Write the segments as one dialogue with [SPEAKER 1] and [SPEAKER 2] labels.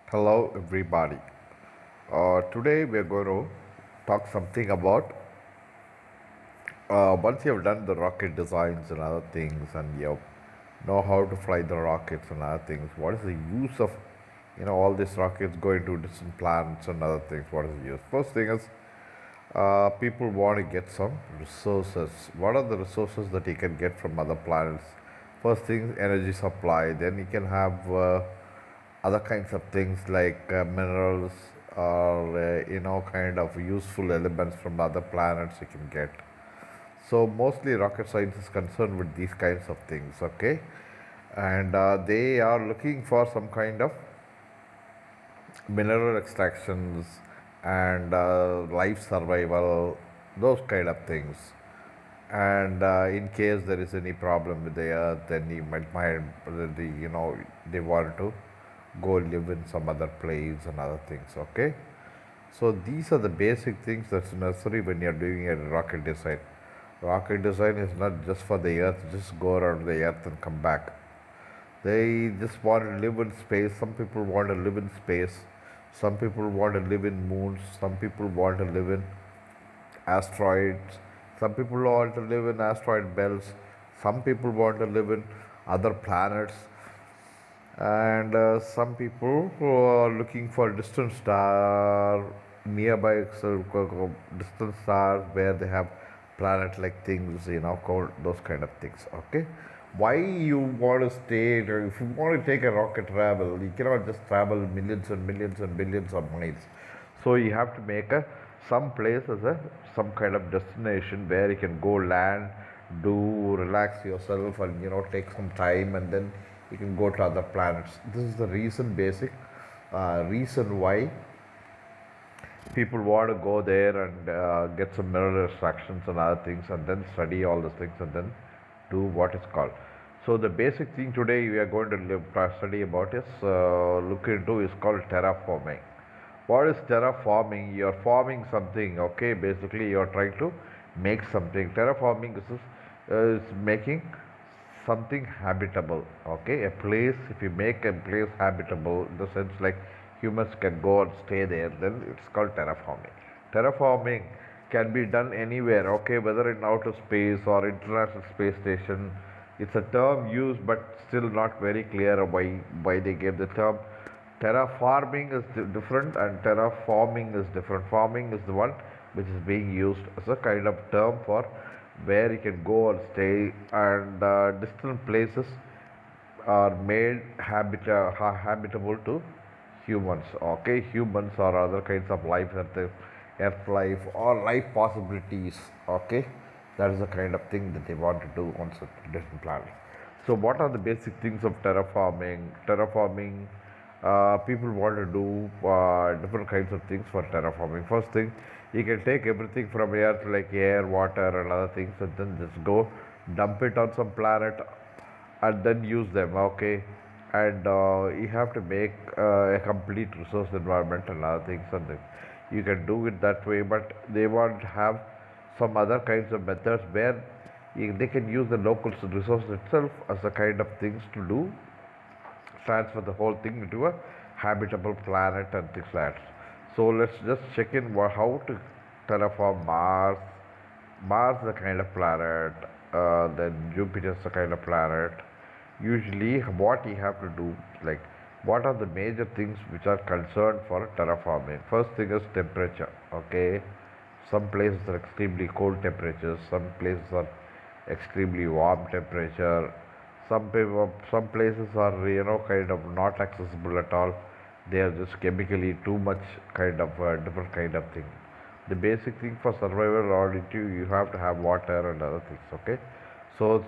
[SPEAKER 1] Hello, everybody. Today we are going to talk something about once you have done the rocket designs and other things, and you know how to fly the rockets and other things. What is the use of all these rockets going to distant planets and other things? What is the use? First thing is people want to get some resources. What are the resources that you can get from other planets? First thing, energy supply. Then you can have other kinds of things like minerals or kind of useful elements from other planets you can get. So mostly rocket science is concerned with these kinds of things, okay? And they are looking for some kind of mineral extractions and life survival, those kind of things. And in case there is any problem with the earth, then they want to go live in some other place and other things, okay? So these are the basic things that's necessary when you're doing a rocket design. Rocket design is not just for the earth, just go around the earth and come back. They just want to live in space. Some people want to live in space. Some people want to live in moons. Some people want to live in asteroids. Some people want to live in asteroid belts. Some people want to live in other planets. And some people who are looking for distant star, nearby distant stars where they have planet like things, called those kind of things. Okay, why you want to stay? If you want to take a rocket travel, you cannot just travel millions and millions and billions of miles. So you have to make a some place as a some kind of destination where you can go land, do relax yourself, and take some time, and then you can go to other planets. This is the basic reason why people want to go there and get some mineral extractions and other things, and then study all these things, and then do what is called. So the basic thing today we are going to study about is look into is called terraforming. What is terraforming? You are forming something. Okay, basically you are trying to make something. Terraforming is making something habitable. Okay, a place. If you make a place habitable, in the sense like humans can go and stay there, then it's called terraforming. Terraforming can be done anywhere. Okay, whether in outer space or international space station. It's a term used, but still not very clear why they gave the term. Terraforming is different and terraforming is different. Forming is the one which is being used as a kind of term for where you can go and stay, and distant places are made habitable to humans. Okay, humans or other kinds of life, earth life or life possibilities. Okay, that is the kind of thing that they want to do on such different planets. So what are the basic things of terraforming? People want to do different kinds of things for terraforming. First thing, you can take everything from earth like air, water and other things, and then just go dump it on some planet and then use them. Okay, and you have to make a complete resource environment and other things, and then you can do it that way. But they want to have some other kinds of methods where they can use the local resource itself as a kind of things to do, transfer the whole thing into a habitable planet and things like that. So let's just check in how to terraform Mars. Mars is a kind of planet, then Jupiter is a kind of planet. Usually, what you have to do, like, what are the major things which are concerned for terraforming? First thing is temperature. Okay, some places are extremely cold temperatures, some places are extremely warm temperature, some places are kind of not accessible at all. They are just chemically too much kind of different kind of thing. The basic thing for survival or you have to have water and other things. Okay, so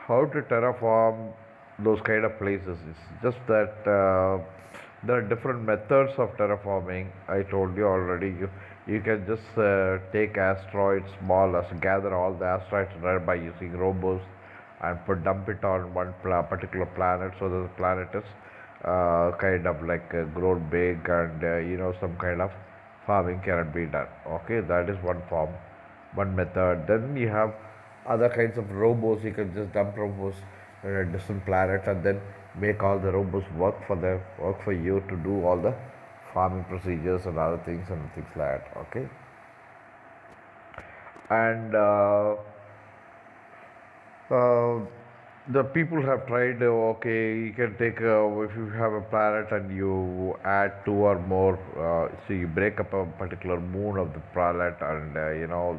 [SPEAKER 1] how to terraform those kind of places? It's just that there are different methods of terraforming. I told you already. You can just take asteroids, small as gather all the asteroids there by using robots and put dump it on one particular planet, so that the planet is kind of like grown big, and some kind of farming cannot be done. Okay, that is one form, one method. Then you have other kinds of robots. You can just dump robots on a distant planet, and then make all the robots work for them, work for you to do all the farming procedures and other things and things like that. Okay, and uh, the people have tried. Okay, you can take if you have a planet and you add two or more. So you break up a particular moon of the planet, and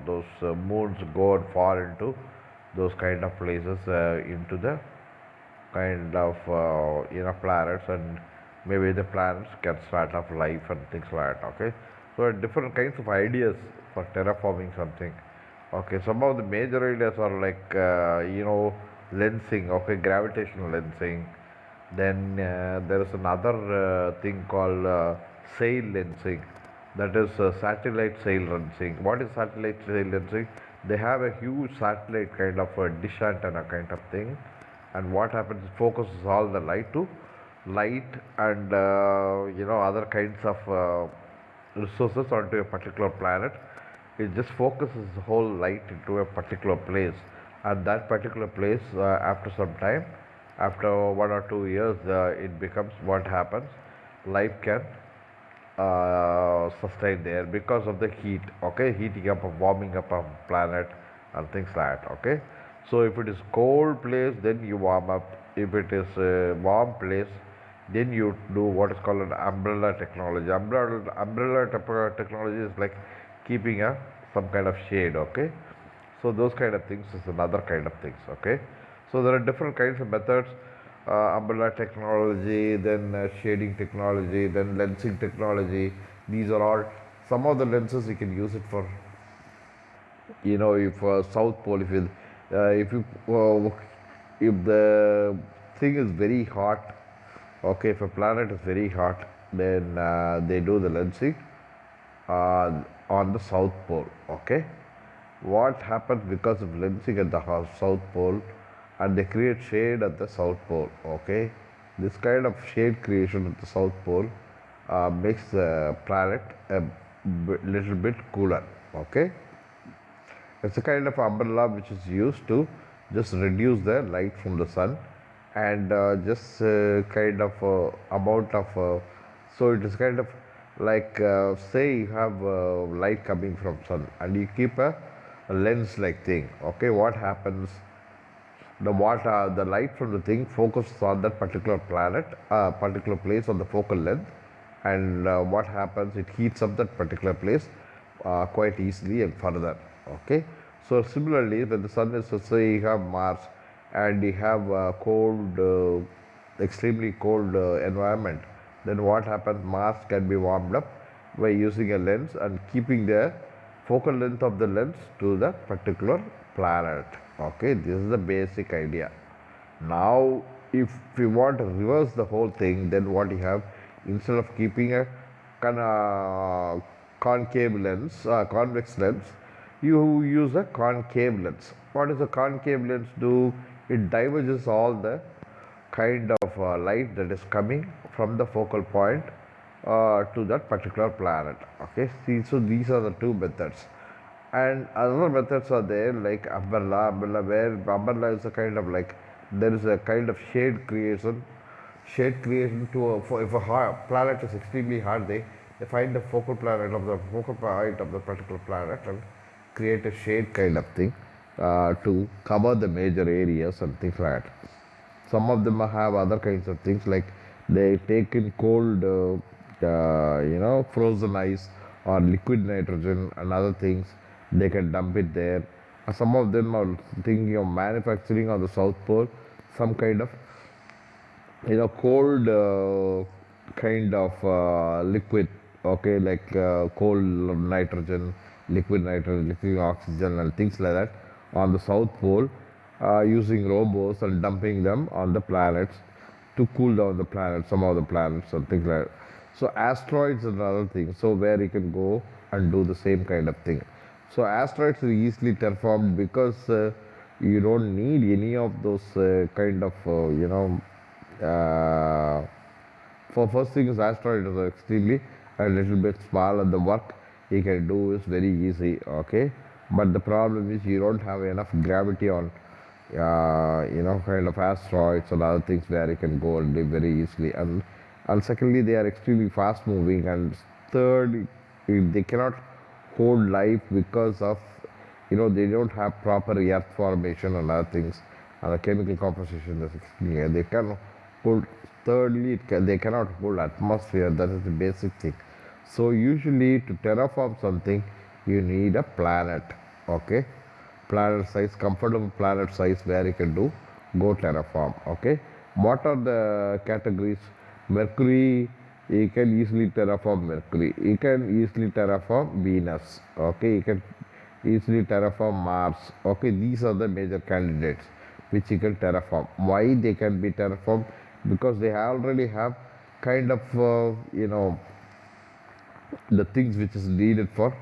[SPEAKER 1] those moons go and fall into those kind of places into the kind of planets, and maybe the planets can start off life and things like that. Okay, so different kinds of ideas for terraforming something. Okay, some of the major ideas are like lensing. Okay, gravitational lensing. Then there is another thing called sail lensing, that is satellite sail lensing. What is satellite sail lensing? They have a huge satellite kind of a dish antenna kind of thing, and what happens is focuses all the light and other kinds of resources onto a particular planet. It just focuses the whole light into a particular place, and that particular place after some time, after 1 or 2 years, it becomes what happens. Life can sustain there because of the heat. Okay, heating up, of warming up of planet and things like that. Okay, so if it is cold place, then you warm up. If it is a warm place, then you do what is called an umbrella technology. Umbrella technology is like keeping a some kind of shade. Okay, so those kind of things is another kind of things. Okay, so there are different kinds of methods. Umbrella technology, then shading technology, then lensing technology. These are all some of the lenses you can use it for. If South Pole, if the thing is very hot, okay, if a planet is very hot, then they do the lensing on the South Pole. Okay, what happens because of lensing at the South Pole, and they create shade at the South Pole. Okay, this kind of shade creation at the South Pole makes the planet a little bit cooler. Okay, it's a kind of umbrella which is used to just reduce the light from the sun, and just kind of amount of so it is kind of like say you have light coming from sun and you keep a lens like thing. Okay, what happens, the light from the thing focuses on that particular planet, particular place on the focal length, and what happens, it heats up that particular place quite easily and further. Okay, so similarly, when the sun is, say you have Mars and you have a cold, extremely cold environment, then what happens, Mars can be warmed up by using a lens and keeping the focal length of the lens to the particular planet. Okay, this is the basic idea. Now, if we want to reverse the whole thing, then what you have, instead of keeping a concave lens, convex lens, you use a concave lens. What does a concave lens do? It diverges all the kind of light that is coming from the focal point to that particular planet. Okay, see, so these are the two methods, and other methods are there like umbrella, where umbrella is a kind of like there is a kind of shade creation to for if a planet is extremely hot, they find the focal point of the particular planet and create a shade kind of thing to cover the major areas and things like that. Some of them have other kinds of things like they take in cold, frozen ice or liquid nitrogen and other things. They can dump it there. Some of them are thinking of manufacturing on the South Pole some kind of cold kind of liquid. Okay, like cold nitrogen, liquid oxygen and things like that on the South Pole, using robots and dumping them on the planets to cool down the planet, some of the planets and things like that. So asteroids and other things, so where you can go and do the same kind of thing. So asteroids are easily terraformed because you don't need any of those kind of uh, for first thing is asteroid is extremely a little bit small, and the work you can do is very easy. Okay, but the problem is you don't have enough gravity on
[SPEAKER 2] kind of asteroids and other things where you can go and live very easily. And secondly, they are extremely fast moving. And third, they cannot hold life because of, they don't have proper earth formation and other things. And the chemical composition is extremely. They can hold. Thirdly, they cannot hold atmosphere. That is the basic thing. So usually to terraform something, you need a planet. Okay, planet size, comfortable planet size where you can do go terraform. Okay, what are the categories? Mercury, you can easily terraform Mercury. You can easily terraform Venus. Okay, you can easily terraform Mars. Okay, these are the major candidates which you can terraform. Why they can be terraformed? Because they already have kind of the things which is needed for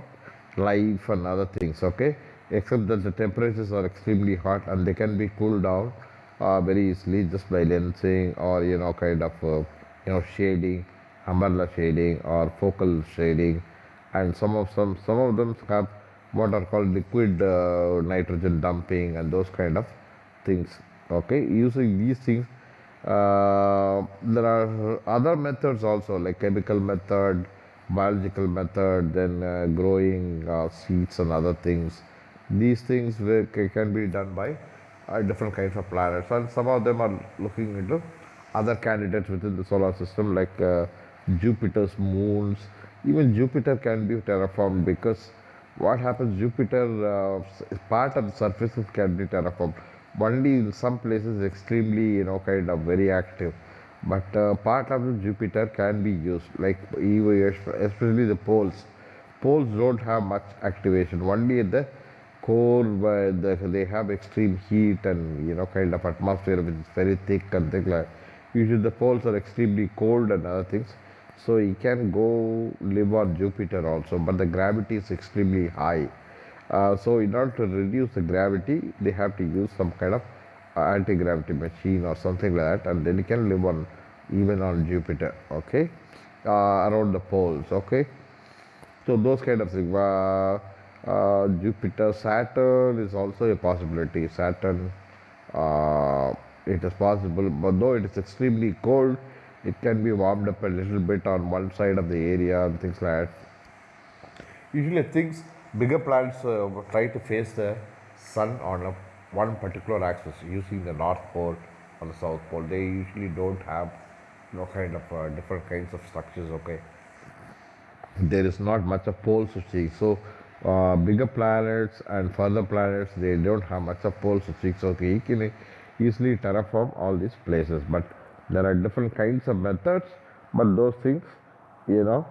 [SPEAKER 2] life and other things. Okay, except that the temperatures are extremely hot and they can be cooled down very easily just by lensing or kind of shading, umbrella shading or focal shading. And some of them have what are called liquid nitrogen dumping and those kind of things. Okay, using these things, there are other methods also like chemical method, biological method, then growing seeds and other things. These things can be done by different kinds of planets, and some of them are looking into other candidates within the solar system like Jupiter's moons. Even Jupiter can be terraformed because what happens, Jupiter, part of the surfaces can be terraformed. Only in some places extremely, kind of very active. But part of the Jupiter can be used, like especially the poles. Poles don't have much activation. Only at the core where they have extreme heat and kind of atmosphere which is very thick and things like. Usually the poles are extremely cold and other things. So you can go live on Jupiter also, but the gravity is extremely high. So in order to reduce the gravity, they have to use some kind of anti-gravity machine or something like that, and then you can live on even on Jupiter. Okay, around the poles. Okay, so those kind of things. Jupiter, Saturn is also a possibility. Saturn, uh, it is possible, but though it is extremely cold, it can be warmed up a little bit on one side of the area and things like that. Usually, things bigger planets try to face the sun on one particular axis using the north pole or the south pole. They usually don't have kind of different kinds of structures. Okay, there is not much of pole switching. So bigger planets and further planets, they don't have much of pole switching. So okay, you can easily terraform all these places. But there are different kinds of methods. But those things, you know,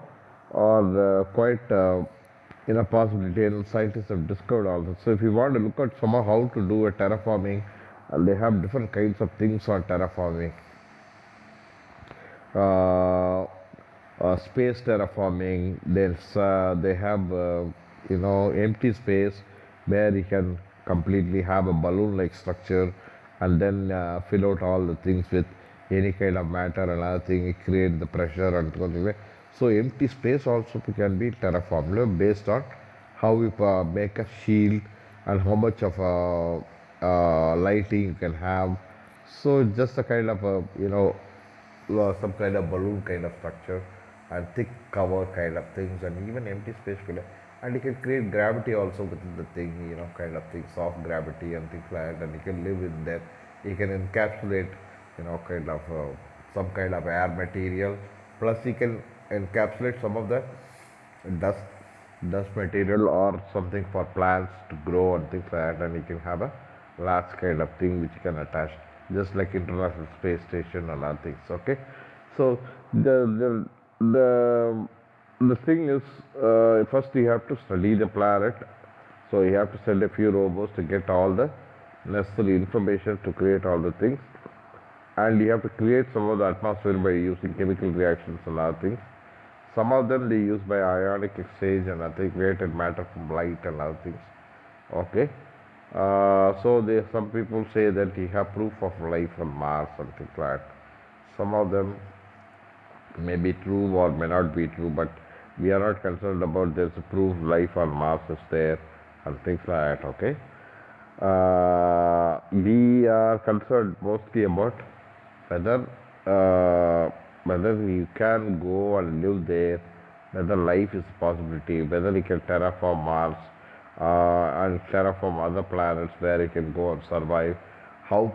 [SPEAKER 2] are quite possibility, and scientists have discovered also. So if you want to look at somehow how to do a terraforming, they have different kinds of things on terraforming. uh, Space terraforming. They have empty space where you can completely have a balloon-like structure, and then fill out all the things with any kind of matter and other thing. It create the pressure and something like. So empty space also can be terraformed based on how we make a shield and how much of lighting you can have. So just a kind of a some kind of balloon kind of structure and thick cover kind of things, and even empty space could, and you can create gravity also within the thing, kind of thing, soft gravity and things like that, and you can live in there. You can encapsulate kind of some kind of air material, plus you can encapsulate some of the dust dust material or something for plants to grow and things like that, and you can have a large kind of thing which you can attach, just like International Space Station and other things. Okay, so the the the the thing is, first you have to study the planet. So you have to send a few robots to get all the necessary information to create all the things, and you have to create some of the atmosphere by using chemical reactions and other things. Some of them they use by ionic exchange and other created matter from light and other things. Okay, so some people say that you have proof of life on Mars and things like that. Some of them may be true or may not be true, but we are not concerned about there's a proof life on Mars is there and things like that. Okay, We are concerned mostly about whether uh, whether you can go and live there, whether life is a possibility, whether you can terraform Mars and terraform other planets where you can go and survive. How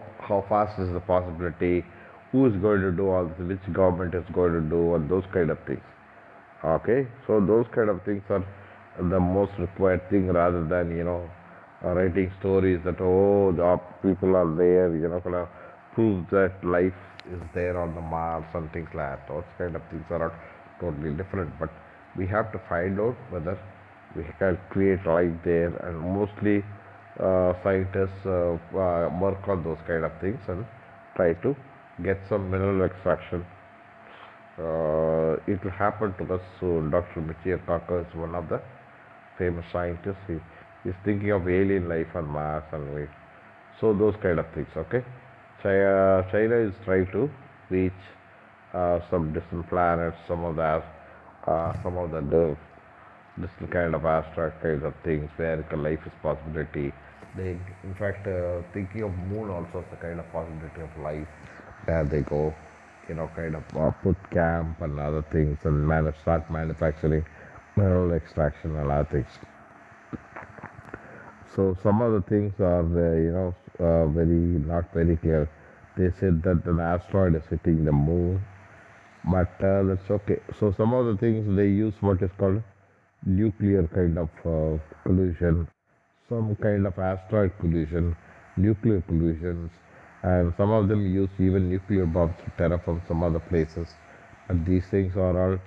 [SPEAKER 2] fast is the possibility? Who is going to do all this? Which government is going to do, and those kind of things. Okay, so those kind of things are the most required thing rather than writing stories that the people are there, gonna prove that life is there on the Mars and things like that. Those kind of things are not totally different, but we have to find out whether we can create life there, and mostly scientists work on those kind of things and try to get some mineral extraction. It will happen to us. So Dr. Michio Kaku is one of the famous scientists. He's thinking of alien life on Mars and so those kind of things. Okay, China is trying to reach some distant planets, some of the distant kind of asteroid kinds of things where life is possibility. They, in fact, thinking of moon also is a kind of possibility of life where they go, kind of put camp and other things and start manufacturing mineral extraction and other things. So some of the things are, very not very clear. They said that an asteroid is hitting the moon, but that's okay. So some of the things they use what is called nuclear kind of collision, some kind of asteroid collision, nuclear collisions, and some of them use even nuclear bombs to terraform some other places. And these things are all,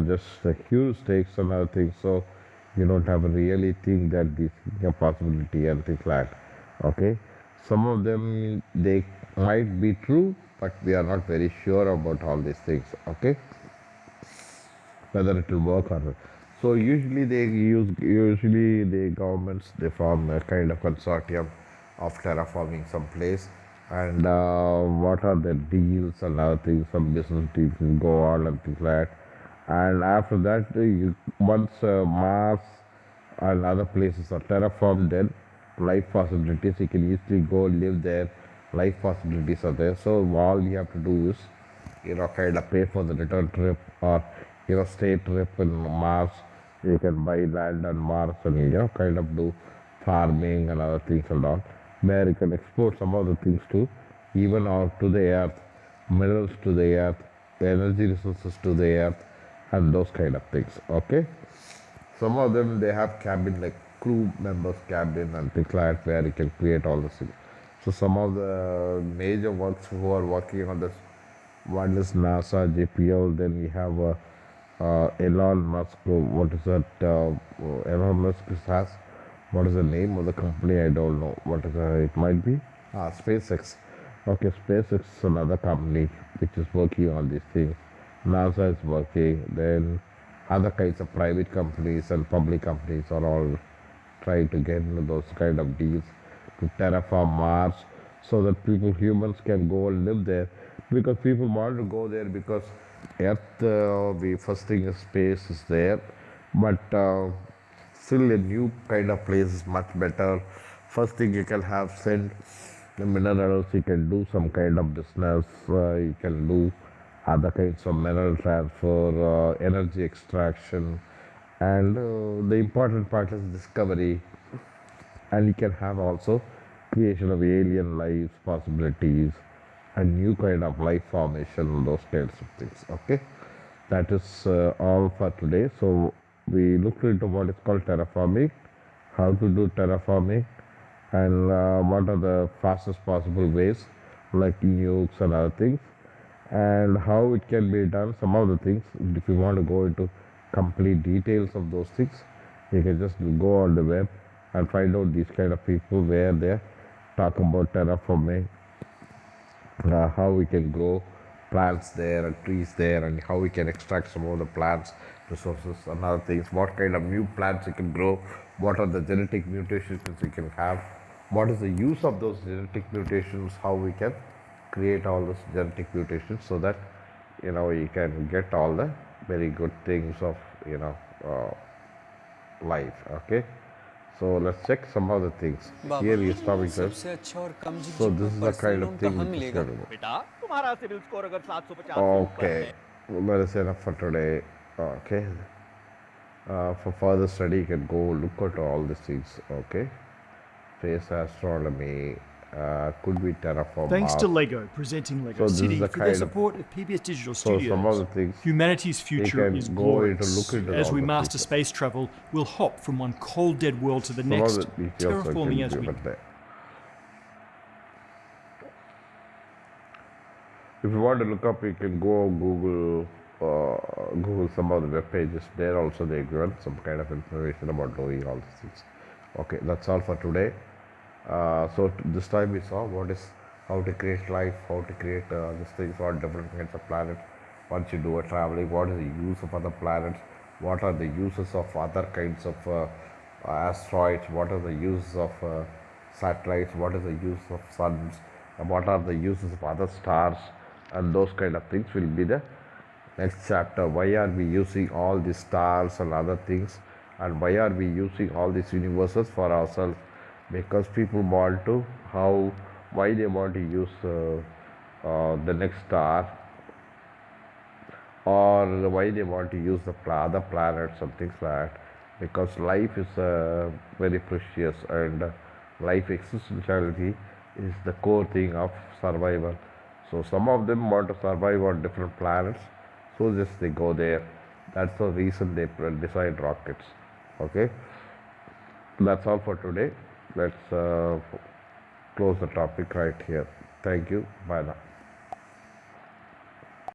[SPEAKER 2] just huge stakes and other things. So you don't have to really think that this is a possibility and things like that. Okay, some of them they might be true, but we are not very sure about all these things. Okay, whether it will work or not. So usually the governments they form a kind of consortium of terraforming some place, and what are the deals and other things. Some business deals will go on and things like that. And after that, once Mars and other places are terraformed, then life possibilities you can easily go live there. Life possibilities are there. So all you have to do is kind of pay for the return trip or stay trip in Mars. You can buy land on Mars and kind of do farming and other things and all. Where you can export some of the things to even out to the earth, minerals to the earth, energy resources to the earth, and those kind of things. Okay. Some of them they have cabin like crew members cabin and things like that where you can create all the things. So some of the major works who are working on this, one is NASA, JPL, then we have Elon Musk. What is that? Elon Musk has, what is the name of the company? I don't know. What is it might be? SpaceX. Okay, SpaceX is another company which is working on these things. NASA is working. Then other kinds of private companies and public companies are all trying to get into those kind of deals to terraform Mars so that humans can go and live there. Because people want to go there because Earth, the first thing is space is there, but still a new kind of place is much better. First thing you can have send the minerals, you can do some kind of business, you can do other kinds of mineral transfer, energy extraction, and the important part is discovery. And you can have also creation of alien life possibilities and new kind of life formation, those kinds of things. Okay, that is all for today. So we looked into what is called terraforming, how to do terraforming, and what are the fastest possible ways like nukes and other things, and how it can be done. Some of the things, if you want to go into complete details of those things, you can just go on the web and find out these kind of people where they talk about terraforming, how we can grow plants there and trees there, and how we can extract some of the plants resources and other things, what kind of new plants you can grow, what are the genetic mutations you can have, what is the use of those genetic mutations, how we can create all those genetic mutations so that you can get all the very good things of life. Okay, So let's check some other things.
[SPEAKER 3] Baba
[SPEAKER 2] Here he is talking to us.
[SPEAKER 3] सबसे अच्छा और कम
[SPEAKER 2] So
[SPEAKER 3] झिकझिक
[SPEAKER 2] this
[SPEAKER 3] में
[SPEAKER 2] is the
[SPEAKER 3] personal
[SPEAKER 2] kind of
[SPEAKER 3] loan
[SPEAKER 2] thing
[SPEAKER 3] कहाँ
[SPEAKER 2] which is
[SPEAKER 3] मिलेगा?
[SPEAKER 2] going to
[SPEAKER 4] बेटा तुम्हारा civil score अगर 750 से ऊपर
[SPEAKER 2] Okay,
[SPEAKER 4] है
[SPEAKER 2] that is enough for today. Okay, for further study, you can go look at all these things. Okay, space astronomy, could be terraform
[SPEAKER 5] Thanks
[SPEAKER 2] Mars.
[SPEAKER 5] to LEGO, presenting LEGO
[SPEAKER 2] So this is
[SPEAKER 5] City
[SPEAKER 2] the
[SPEAKER 5] for their
[SPEAKER 2] kind of
[SPEAKER 5] support of PBS Digital
[SPEAKER 2] so some
[SPEAKER 5] Studios.
[SPEAKER 2] of the things
[SPEAKER 5] Humanity's
[SPEAKER 2] you
[SPEAKER 5] future
[SPEAKER 2] can
[SPEAKER 5] is
[SPEAKER 2] go into
[SPEAKER 5] glorious.
[SPEAKER 2] look into
[SPEAKER 5] As
[SPEAKER 2] all
[SPEAKER 5] we
[SPEAKER 2] the
[SPEAKER 5] master
[SPEAKER 2] features.
[SPEAKER 5] space travel, we'll hop from one cold, dead world to the
[SPEAKER 2] Some of
[SPEAKER 5] next,
[SPEAKER 2] the details I
[SPEAKER 5] terraforming
[SPEAKER 2] can
[SPEAKER 5] as
[SPEAKER 2] give
[SPEAKER 5] we
[SPEAKER 2] it there. If you want to look up, you can go Google some of the web pages. There also they given some kind of information about doing all these things. Okay, that's all for today. So this time we saw what is how to create life, how to create these things on different kinds of planets. Once you do a traveling, what is the use of other planets? What are the uses of other kinds of asteroids? What are the uses of satellites? What is the use of suns? And what are the uses of other stars? And those kind of things will be the next chapter. Why are we using all these stars and other things, and why are we using all these universes for ourselves? Because people want to how why they want to use the next star, or why they want to use the other planets and things like that. Because life is very precious, and life existentiality is the core thing of survival. So some of them want to survive on different planets, so just they go there. That's the reason they design rockets. Okay, that's all for today. Let's close the topic right here. Thank you. Bye now.